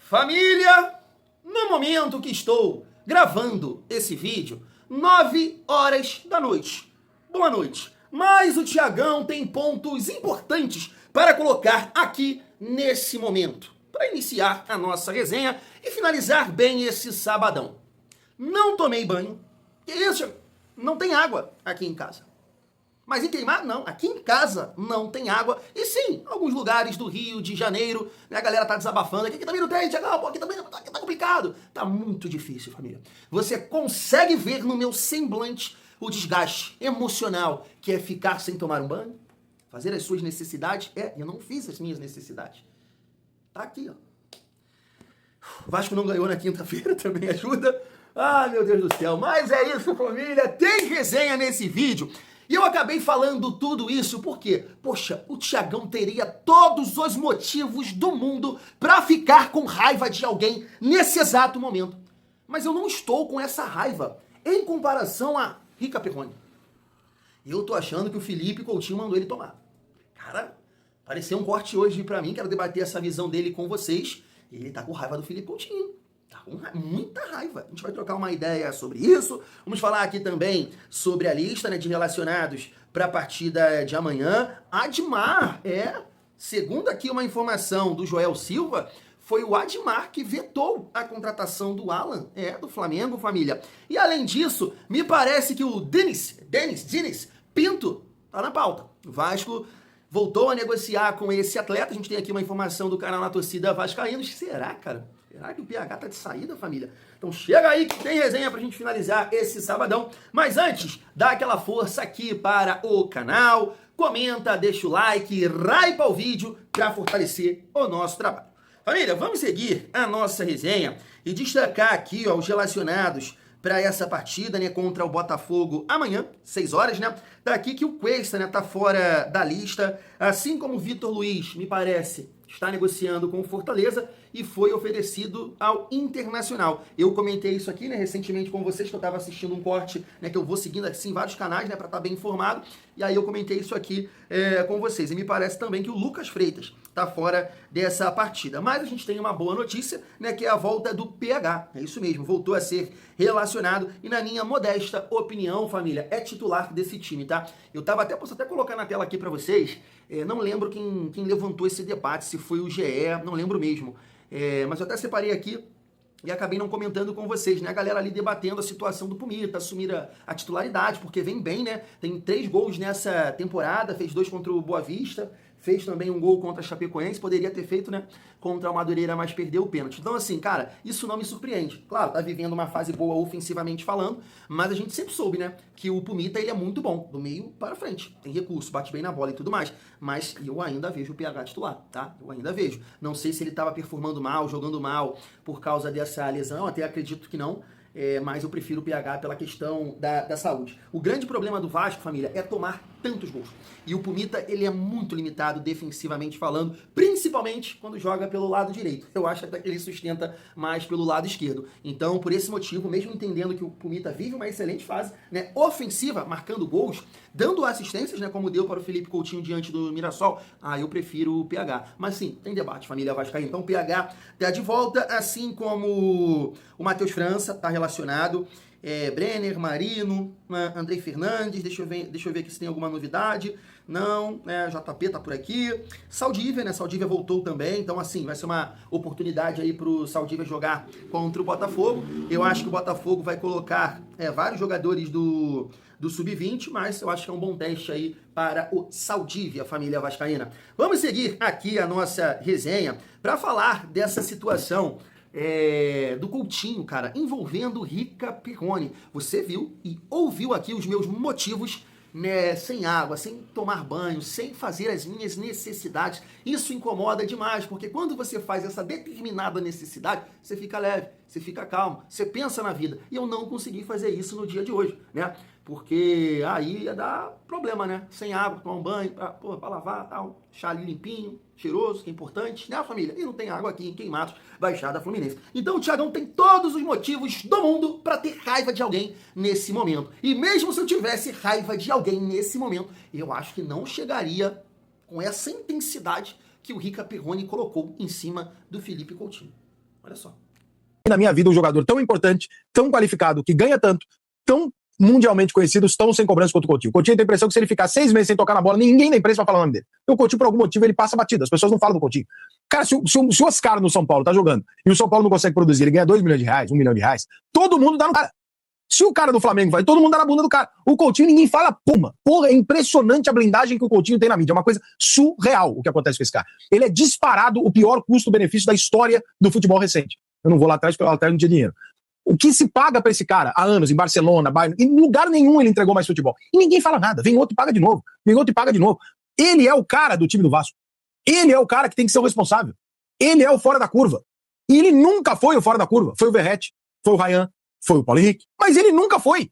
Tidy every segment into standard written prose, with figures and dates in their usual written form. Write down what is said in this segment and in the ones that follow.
Família, no momento que estou gravando esse vídeo, 9 horas da noite. Boa noite. Mas o Thiagão tem pontos importantes para colocar aqui nesse momento, para iniciar a nossa resenha e finalizar bem esse sabadão. Não tomei banho. Que isso, Thiago? Não tem água aqui em casa. Mas em Queimado, não. Aqui em casa não tem água. E sim, alguns lugares do Rio de Janeiro, né, a galera tá desabafando. Aqui também não tem, Thiagão, aqui também aqui tá complicado. Tá muito difícil, família. Você consegue ver no meu semblante o desgaste emocional que é ficar sem tomar um banho? Fazer as suas necessidades? Eu não fiz as minhas necessidades. Tá aqui, ó. O Vasco não ganhou na quinta-feira, também ajuda. Ah, meu Deus do céu. Mas é isso, família. Tem resenha nesse vídeo. E eu acabei falando tudo isso porque, poxa, o Thiagão teria todos os motivos do mundo para ficar com raiva de alguém nesse exato momento. Mas eu não estou com essa raiva em comparação a Rica Perrone. Eu tô achando que o Felipe Coutinho mandou ele tomar. Cara, apareceu um corte hoje pra mim, quero debater essa visão dele com vocês. Ele tá com raiva do Felipe Coutinho. Tá com muita raiva. A gente vai trocar uma ideia sobre isso. Vamos falar aqui também sobre a lista, né, de relacionados para a partida de amanhã. Admar, segundo aqui uma informação do Joel Silva, foi o Admar que vetou a contratação do Alan, do Flamengo, família. E além disso, me parece que o Denis Pinto tá na pauta. O Vasco voltou a negociar com esse atleta. A gente tem aqui uma informação do canal Na Torcida Vascaínos. Será, cara? Será que o PH tá de saída, família? Então chega aí que tem resenha pra gente finalizar esse sabadão. Mas antes, dá aquela força aqui para o canal, comenta, deixa o like, hypa o vídeo pra fortalecer o nosso trabalho. Família, vamos seguir a nossa resenha e destacar aqui, ó, os relacionados para essa partida, né, contra o Botafogo amanhã, 6 horas, né? Daqui que o Cuesta, né, tá fora da lista, assim como o Vitor Luiz, me parece, está negociando com o Fortaleza e foi oferecido ao Internacional. Eu comentei isso aqui, né, recentemente com vocês, que eu estava assistindo um corte, né, que eu vou seguindo assim vários canais, né, para estar bem informado, e aí eu comentei isso aqui com vocês. E me parece também que o Lucas Freitas tá fora dessa partida. Mas a gente tem uma boa notícia, né, que é a volta do PH. É isso mesmo, voltou a ser relacionado e, na minha modesta opinião, família, é titular desse time, tá? Posso até colocar na tela aqui para vocês, não lembro quem levantou esse debate, se foi o GE, não lembro mesmo. Mas eu até separei aqui e acabei não comentando com vocês, né? A galera ali debatendo a situação do Pumita, assumir a titularidade, porque vem bem, né? Tem 3 gols nessa temporada, fez 2 contra o Boa Vista, fez também um gol contra a Chapecoense, poderia ter feito, né, contra o Madureira, mas perdeu o pênalti. Então, assim, cara, isso não me surpreende. Claro, tá vivendo uma fase boa ofensivamente falando, mas a gente sempre soube, né, que o Pumita, ele é muito bom, do meio para frente. Tem recurso, bate bem na bola e tudo mais. Mas eu ainda vejo o PH titular, tá? Eu ainda vejo. Não sei se ele tava performando mal, jogando mal por causa dessa lesão, até acredito que não. Mas eu prefiro o PH pela questão da saúde. O grande problema do Vasco, família, é tomar tantos gols. E o Pumita, ele é muito limitado defensivamente falando, principalmente quando joga pelo lado direito. Eu acho até que ele sustenta mais pelo lado esquerdo. Então, por esse motivo, mesmo entendendo que o Pumita vive uma excelente fase, né, ofensiva, marcando gols, dando assistências, né, como deu para o Felipe Coutinho diante do Mirassol, eu prefiro o PH. Mas sim, tem debate, família Vascaína. Então o PH tá de volta, assim como o Matheus França tá relacionado, Brenner, Marino, Andrei Fernandes, deixa eu ver aqui se tem alguma novidade. Não, JP tá por aqui. Saldívia, né? Saldívia voltou também, então assim, vai ser uma oportunidade aí pro Saldívia jogar contra o Botafogo. Eu acho que o Botafogo vai colocar vários jogadores do Sub-20, mas eu acho que é um bom teste aí para o Saldívia, família vascaína. Vamos seguir aqui a nossa resenha para falar dessa situação do Coutinho, cara, envolvendo Rica Perrone. Você viu e ouviu aqui os meus motivos, né, sem água, sem tomar banho, sem fazer as minhas necessidades. Isso incomoda demais, porque quando você faz essa determinada necessidade, você fica leve, você fica calmo, você pensa na vida. E eu não consegui fazer isso no dia de hoje, né? Porque aí ia dar problema, né? Sem água, tomar um banho, pra lavar, tal, deixar ali limpinho, cheiroso, que é importante, né, família? E não tem água aqui em Queimados, Baixada Fluminense. Então o Thiagão tem todos os motivos do mundo para ter raiva de alguém nesse momento. E mesmo se eu tivesse raiva de alguém nesse momento, eu acho que não chegaria com essa intensidade que o Rica Perrone colocou em cima do Felipe Coutinho. Olha só. Na minha vida, um jogador tão importante, tão qualificado, que ganha tanto, tão mundialmente conhecido, estão sem cobrança contra o Coutinho. O Coutinho tem a impressão que se ele ficar 6 meses sem tocar na bola, ninguém da imprensa vai falar o nome dele. E o Coutinho, por algum motivo, ele passa batida. As pessoas não falam do Coutinho. Cara, se o Oscar no São Paulo tá jogando e o São Paulo não consegue produzir, ele ganha 2 milhões de reais, 1 milhão de reais, todo mundo dá no cara. Se o cara do Flamengo vai, todo mundo dá na bunda do cara. O Coutinho, ninguém fala puma. Porra, é impressionante a blindagem que o Coutinho tem na mídia. É uma coisa surreal o que acontece com esse cara. Ele é disparado o pior custo-benefício da história do futebol recente. Eu não vou lá atrás porque lá atrás não tinha dinheiro. O que se paga pra esse cara há anos, em Barcelona, Bayern, em lugar nenhum ele entregou mais futebol. E ninguém fala nada. Vem outro e paga de novo. Vem outro e paga de novo. Ele é o cara do time do Vasco. Ele é o cara que tem que ser o responsável. Ele é o fora da curva. E ele nunca foi o fora da curva. Foi o Verratti, foi o Ryan, foi o Paulo Henrique. Mas ele nunca foi.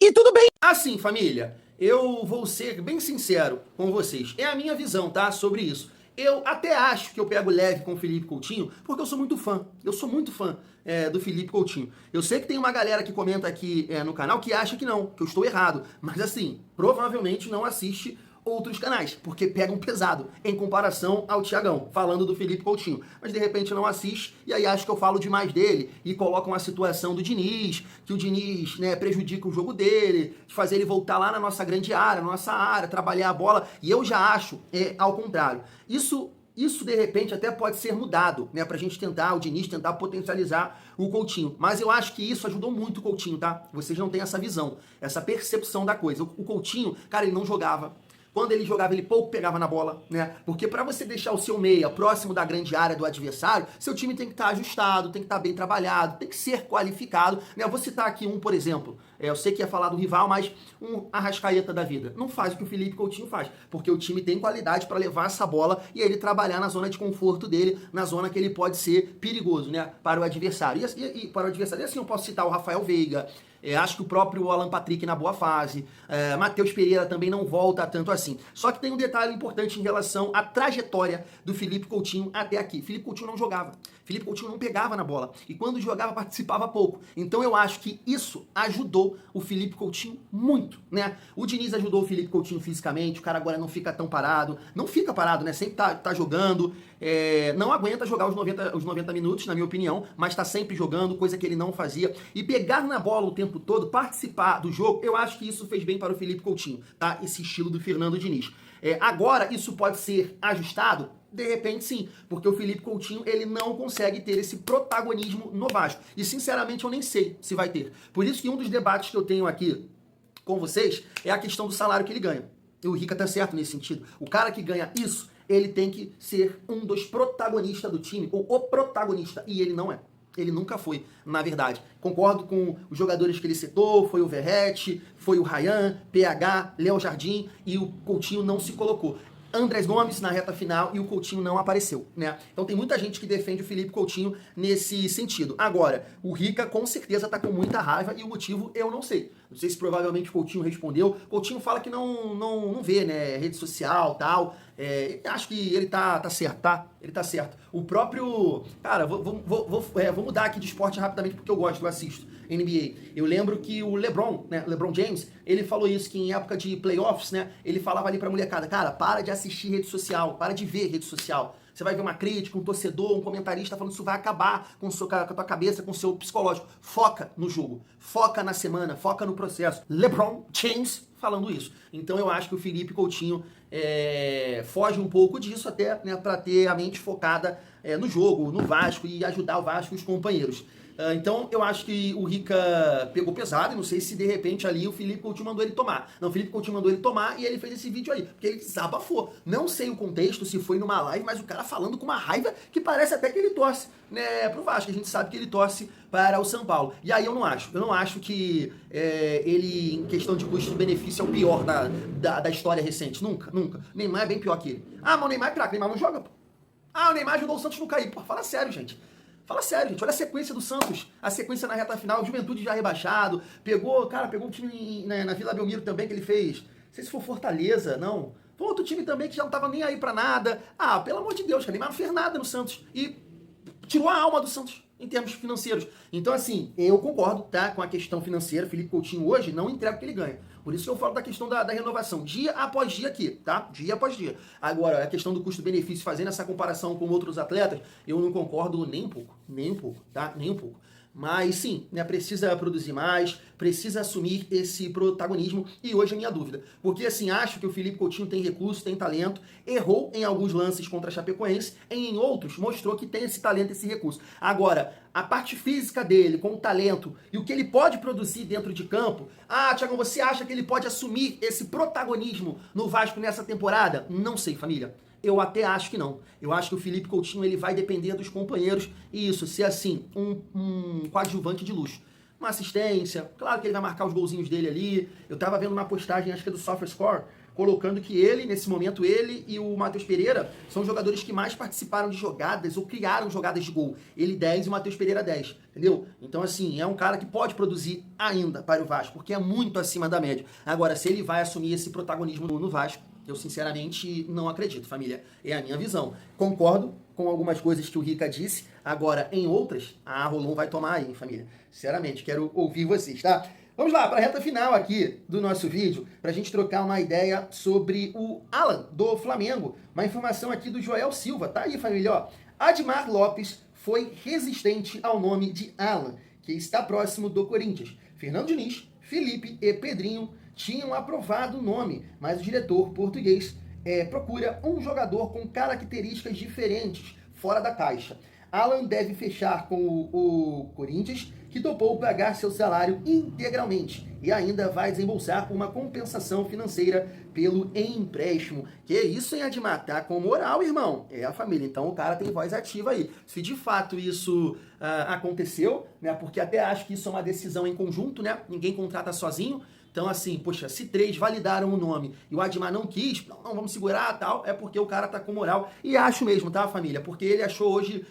E tudo bem. Assim, família, eu vou ser bem sincero com vocês. É a minha visão, tá? Sobre isso. Eu até acho que eu pego leve com o Felipe Coutinho, porque eu sou muito fã. Eu sou muito fã do Felipe Coutinho. Eu sei que tem uma galera que comenta aqui no canal que acha que não, que eu estou errado. Mas assim, provavelmente não assiste outros canais, porque pegam pesado em comparação ao Thiagão, falando do Felipe Coutinho. Mas de repente não assiste, e aí acho que eu falo demais dele, e colocam a situação do Diniz, que o Diniz, né, prejudica o jogo dele, de fazer ele voltar lá na nossa grande área, na nossa área, trabalhar a bola, e eu já acho ao contrário. Isso de repente até pode ser mudado, né, pra gente tentar, o Diniz tentar potencializar o Coutinho. Mas eu acho que isso ajudou muito o Coutinho, tá? Vocês não têm essa visão, essa percepção da coisa. O Coutinho, cara, ele não jogava. Quando ele jogava, ele pouco pegava na bola, né? Porque para você deixar o seu meia próximo da grande área do adversário, seu time tem que estar ajustado, tem que estar bem trabalhado, tem que ser qualificado, né? Eu vou citar aqui um, por exemplo, eu sei que ia falar do rival, mas um Arrascaeta da vida. Não faz o que o Felipe Coutinho faz, porque o time tem qualidade para levar essa bola e ele trabalhar na zona de conforto dele, na zona que ele pode ser perigoso, né? Para o adversário. E para o adversário, e assim eu posso citar o Rafael Veiga, acho que o próprio Alan Patrick na boa fase, Matheus Pereira também não volta tanto assim. Só que tem um detalhe importante em relação à trajetória do Felipe Coutinho até aqui. Felipe Coutinho não jogava, Felipe Coutinho não pegava na bola, e quando jogava participava pouco. Então eu acho que isso ajudou o Felipe Coutinho muito, né? O Diniz ajudou o Felipe Coutinho fisicamente, o cara agora não fica tão parado, não fica parado, né? Sempre tá jogando, não aguenta jogar os 90 minutos, na minha opinião, mas tá sempre jogando, coisa que ele não fazia. E pegar na bola o tempo todo, participar do jogo, eu acho que isso fez bem para o Felipe Coutinho, tá? Esse estilo do Fernando Diniz. Agora, isso pode ser ajustado? De repente, sim, porque o Felipe Coutinho, ele não consegue ter esse protagonismo no Vasco. E, sinceramente, eu nem sei se vai ter. Por isso que um dos debates que eu tenho aqui com vocês é a questão do salário que ele ganha. E o Rica tá certo nesse sentido. O cara que ganha isso, ele tem que ser um dos protagonistas do time, ou o protagonista, e ele não é. Ele nunca foi, na verdade. Concordo com os jogadores que ele citou, foi o Verratti, foi o Ryan, PH, Léo Jardim, e o Coutinho não se colocou. Andrés Gomes na reta final e o Coutinho não apareceu, né? Então tem muita gente que defende o Felipe Coutinho nesse sentido. Agora, o Rica com certeza tá com muita raiva e o motivo eu não sei. Não sei se provavelmente o Coutinho respondeu. Coutinho fala que não vê, né, rede social, tal. Acho que ele tá certo, tá? Ele tá certo. O próprio... Cara, vou mudar aqui de esporte rapidamente porque eu gosto, eu assisto NBA. Eu lembro que o LeBron, né, LeBron James, ele falou isso, que em época de playoffs, né, ele falava ali pra molecada, cara, para de assistir rede social, para de ver rede social. Você vai ver uma crítica, um torcedor, um comentarista falando que isso vai acabar com a tua cabeça, com o seu psicológico. Foca no jogo, foca na semana, foca no processo. LeBron James falando isso. Então eu acho que o Felipe Coutinho foge um pouco disso até, né, para ter a mente focada no jogo, no Vasco e ajudar o Vasco e os companheiros. Então eu acho que o Rica pegou pesado, e não sei se de repente ali o Felipe Coutinho mandou ele tomar. Não, o Felipe Coutinho mandou ele tomar e ele fez esse vídeo aí, porque ele desabafou. Não sei o contexto, se foi numa live, mas o cara falando com uma raiva que parece até que ele torce, né, pro Vasco. A gente sabe que ele torce para o São Paulo. E aí eu não acho que ele, em questão de custo-benefício, é o pior da história recente. Nunca. Neymar é bem pior que ele. Ah, mas o Neymar é craque, Neymar não joga, pô. Ah, o Neymar ajudou o Santos não cair. Pô, fala sério, gente. Fala sério, gente. Olha a sequência do Santos. A sequência na reta final. O Juventude já rebaixado. Pegou um time na Vila Belmiro também que ele fez. Não sei se foi Fortaleza, não. Foi outro time também que já não tava nem aí pra nada. Ah, pelo amor de Deus, cara. Neymar não fez nada no Santos. E tirou a alma do Santos em termos financeiros. Então, assim, eu concordo, tá, com a questão financeira. Felipe Coutinho hoje não entrega o que ele ganha. Por isso que eu falo da questão da renovação, dia após dia aqui, tá? Dia após dia. Agora, a questão do custo-benefício, fazendo essa comparação com outros atletas, eu não concordo nem um pouco, tá? Nem um pouco. Mas sim, né, precisa produzir mais, precisa assumir esse protagonismo, e hoje é a minha dúvida. Porque assim, acho que o Felipe Coutinho tem recurso, tem talento, errou em alguns lances contra a Chapecoense, em outros mostrou que tem esse talento, esse recurso. Agora, a parte física dele, com o talento, e o que ele pode produzir dentro de campo, Thiagão, você acha que ele pode assumir esse protagonismo no Vasco nessa temporada? Não sei, família. Eu até acho que não. Eu acho que o Felipe Coutinho ele vai depender dos companheiros e isso, ser assim, um coadjuvante de luxo. Uma assistência, claro que ele vai marcar os golzinhos dele ali. Eu tava vendo uma postagem, acho que é do SofaScore, colocando que ele, nesse momento, ele e o Matheus Pereira são os jogadores que mais participaram de jogadas ou criaram jogadas de gol. Ele 10 e o Matheus Pereira 10, entendeu? Então, assim, é um cara que pode produzir ainda para o Vasco, porque é muito acima da média. Agora, se ele vai assumir esse protagonismo no Vasco, eu sinceramente não acredito, família. É a minha visão. Concordo com algumas coisas que o Rica disse, agora em outras, a Rolon vai tomar aí, família. Sinceramente, quero ouvir vocês, tá? Vamos lá, para a reta final aqui do nosso vídeo, para a gente trocar uma ideia sobre o Alan, do Flamengo. Uma informação aqui do Joel Silva, tá aí, família, ó. Admar Lopes foi resistente ao nome de Alan, que está próximo do Corinthians. Fernando Diniz, Felipe e Pedrinho tinham aprovado o nome, mas o diretor português procura um jogador com características diferentes, fora da caixa. Alan deve fechar com o Corinthians, que topou pagar seu salário integralmente e ainda vai desembolsar uma compensação financeira pelo empréstimo. Que isso, hein, Admar? Tá com moral, irmão. É a família. Então o cara tem voz ativa aí. Se de fato isso aconteceu, né? Porque até acho que isso é uma decisão em conjunto, né? Ninguém contrata sozinho. Então, assim, poxa, se 3 validaram o nome e o Admar não quis, não, vamos segurar tal, é porque o cara tá com moral. E acho mesmo, tá, família? Porque ele achou hoje,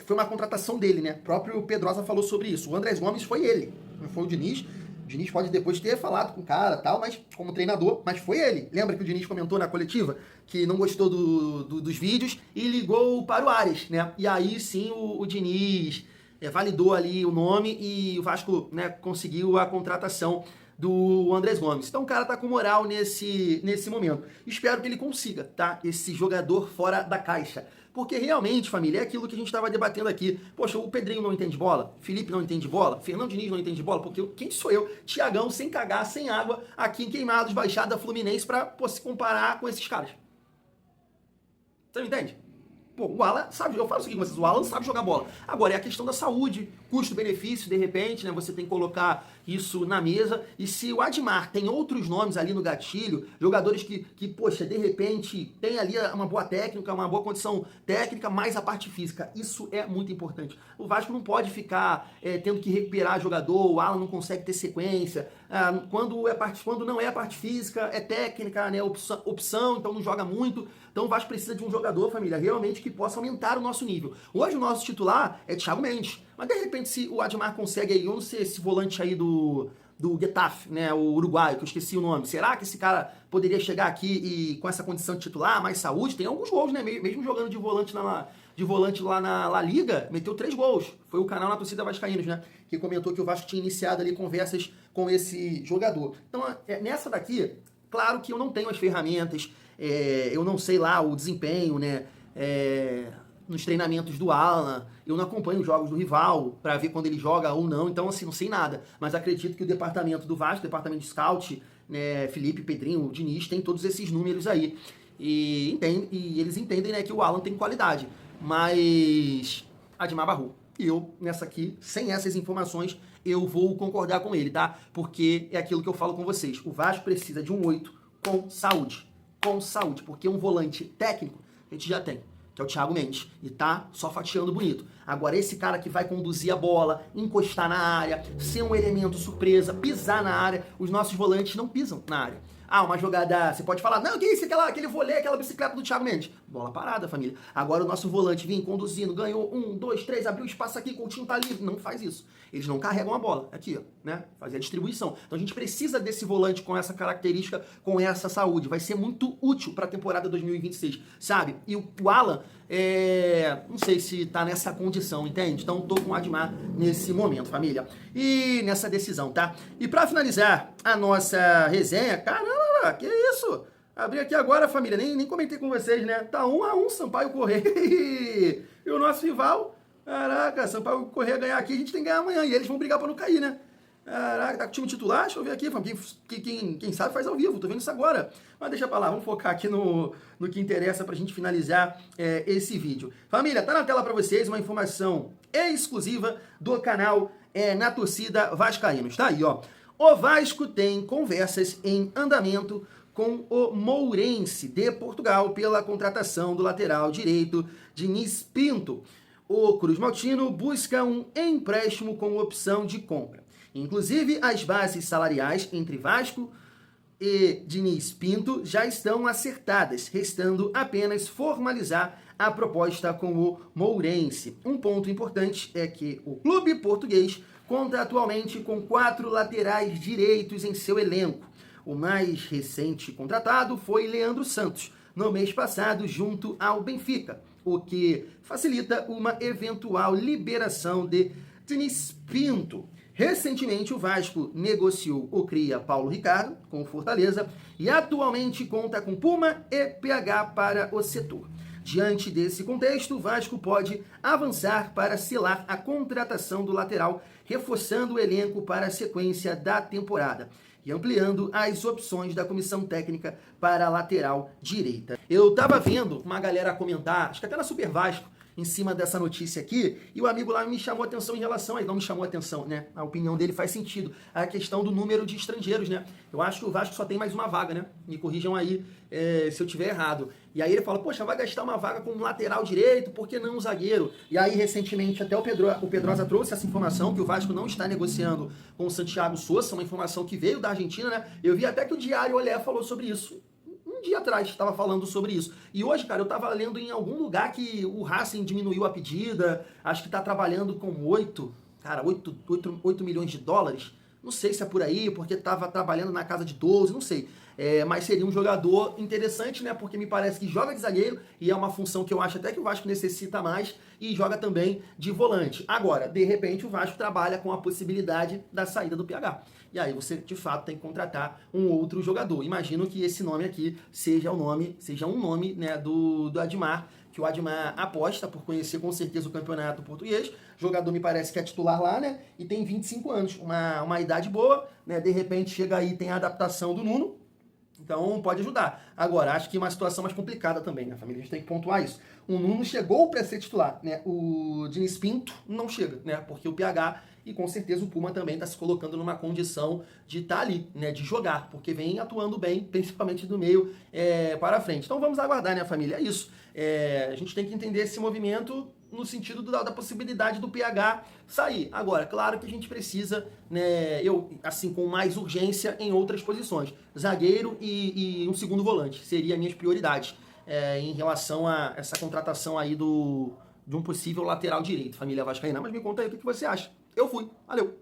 foi uma contratação dele, né? O próprio Pedrosa falou sobre isso. O Andrés Gomes foi ele, não foi o Diniz. O Diniz pode depois ter falado com o cara tal, mas como treinador, mas foi ele. Lembra que o Diniz comentou na coletiva que não gostou dos vídeos e ligou para o Ares, né? E aí sim o Diniz validou ali o nome e o Vasco, né, conseguiu a contratação do Andrés Gomes. Então o cara tá com moral nesse momento. Espero que ele consiga, tá? Esse jogador fora da caixa. Porque realmente, família, é aquilo que a gente estava debatendo aqui. Poxa, o Pedrinho não entende bola, Felipe não entende bola, Fernando Diniz não entende bola, porque quem sou eu, Thiagão, sem cagar, sem água, aqui em Queimados, Baixada Fluminense, pra se comparar com esses caras. Você não entende? Pô, o Alan sabe, eu falo isso aqui com vocês, o Alan sabe jogar bola. Agora, é a questão da saúde, custo-benefício, de repente, né, você tem que colocar isso na mesa. E se o Admar tem outros nomes ali no gatilho, jogadores que poxa, de repente, tem ali uma boa técnica, uma boa condição técnica, mais a parte física. Isso é muito importante. O Vasco não pode ficar tendo que recuperar jogador, o Alan não consegue ter sequência. Quando não é a parte física, é técnica, né, opção, então não joga muito. Então o Vasco precisa de um jogador, família, realmente que possa aumentar o nosso nível. Hoje o nosso titular é Thiago Mendes. Mas de repente se o Admar consegue aí, eu não sei, esse volante aí do Getafe, né, o uruguaio, que eu esqueci o nome. Será que esse cara poderia chegar aqui e com essa condição de titular, mais saúde? Tem alguns gols, né, mesmo jogando de volante lá na La Liga, meteu 3 gols. Foi o canal na torcida Vascaínos, né, que comentou que o Vasco tinha iniciado ali conversas com esse jogador. Então, nessa daqui, claro que eu não tenho as ferramentas, eu não sei lá o desempenho, né, nos treinamentos do Alan, eu não acompanho os jogos do rival para ver quando ele joga ou não, então assim, não sei nada, mas acredito que o departamento do Vasco, o departamento de scout, né, Felipe, Pedrinho, o Diniz, tem todos esses números aí, e eles entendem, né, que o Alan tem qualidade, mas Admar barrou. E eu, nessa aqui, sem essas informações, eu vou concordar com ele, tá? Porque é aquilo que eu falo com vocês, o Vasco precisa de um 8 com saúde, porque um volante técnico a gente já tem, que é o Thiago Mendes, e tá só fatiando bonito. Agora, esse cara que vai conduzir a bola, encostar na área, ser um elemento surpresa, pisar na área, os nossos volantes não pisam na área. Ah, uma jogada, você pode falar, não, que isso, aquele vôlei, aquela bicicleta do Thiago Mendes. Bola parada, família. Agora o nosso volante vem conduzindo, ganhou 1, 2, 3, abriu espaço aqui, Coutinho tá livre. Não faz isso. Eles não carregam a bola. Aqui, ó, né? Fazer a distribuição. Então a gente precisa desse volante com essa característica, com essa saúde. Vai ser muito útil para a temporada 2026, sabe? E o Alan, não sei se tá nessa condição, entende? Então tô com o Admar nesse momento, família. E nessa decisão, tá? E para finalizar a nossa resenha, caramba, que isso? Abri aqui agora, família, nem comentei com vocês, né? Tá 1-1 Sampaio Corrêa e o nosso rival, caraca, Sampaio Corrêa ganhar aqui, a gente tem que ganhar amanhã e eles vão brigar para não cair, né? Caraca, tá com o time titular? Deixa eu ver aqui, quem sabe faz ao vivo, tô vendo isso agora. Mas deixa pra lá, vamos focar aqui no que interessa pra gente finalizar esse vídeo. Família, tá na tela pra vocês uma informação exclusiva do canal Na Torcida Vascaínos. Tá aí, ó. O Vasco tem conversas em andamento com o Mourense de Portugal pela contratação do lateral direito Diniz Pinto. O Cruz Maltino busca um empréstimo com opção de compra. Inclusive, as bases salariais entre Vasco e Diniz Pinto já estão acertadas, restando apenas formalizar a proposta com o Mourense. Um ponto importante é que o clube português conta atualmente com 4 laterais direitos em seu elenco. O mais recente contratado foi Leandro Santos, no mês passado, junto ao Benfica, o que facilita uma eventual liberação de Diniz Pinto. Recentemente, o Vasco negociou o cria Paulo Ricardo com o Fortaleza e atualmente conta com Puma e PH para o setor. Diante desse contexto, o Vasco pode avançar para selar a contratação do lateral, reforçando o elenco para a sequência da temporada e ampliando as opções da comissão técnica para a lateral direita. Eu tava vendo uma galera comentar, acho que até na Super Vasco, em cima dessa notícia aqui, e o amigo lá me chamou a atenção em relação, não me chamou a atenção, né? A opinião dele faz sentido. A questão do número de estrangeiros, né? Eu acho que o Vasco só tem mais uma vaga, né? Me corrijam aí se eu tiver errado. E aí ele fala, poxa, vai gastar uma vaga com um lateral direito, por que não um zagueiro? E aí, recentemente, até o Pedrosa trouxe essa informação, que o Vasco não está negociando com o Santiago Sousa, uma informação que veio da Argentina, né? Eu vi até que o Diário Olé falou sobre isso. Um dia atrás estava falando sobre isso. E hoje, cara, eu estava lendo em algum lugar que o Racing diminuiu a pedida, acho que está trabalhando com 8 milhões de dólares. Não sei se é por aí, porque estava trabalhando na casa de 12, não sei. Mas seria um jogador interessante, né? Porque me parece que joga de zagueiro e é uma função que eu acho até que o Vasco necessita mais e joga também de volante. Agora, de repente, o Vasco trabalha com a possibilidade da saída do PH. E aí você, de fato, tem que contratar um outro jogador. Imagino que esse nome aqui seja um nome, né, do Admar, que o Admar aposta por conhecer com certeza o campeonato português. O jogador me parece que é titular lá, né? E tem 25 anos, uma idade boa, né? De repente chega aí, tem a adaptação do Nuno. Então pode ajudar. Agora, acho que é uma situação mais complicada também, né, família? A gente tem que pontuar isso. O Nuno chegou para ser titular, né? O Diniz Pinto não chega, né? Porque o PH e com certeza o Puma também está se colocando numa condição de estar ali, né? De jogar, porque vem atuando bem, principalmente do meio para frente. Então vamos aguardar, né, família? É isso. A gente tem que entender esse movimento no sentido da possibilidade do PH sair. Agora, claro que a gente precisa, né, com mais urgência em outras posições. Zagueiro e um segundo volante. Seria minhas prioridades em relação a essa contratação aí de um possível lateral direito, família vascaína. Mas me conta aí o que você acha. Eu fui. Valeu!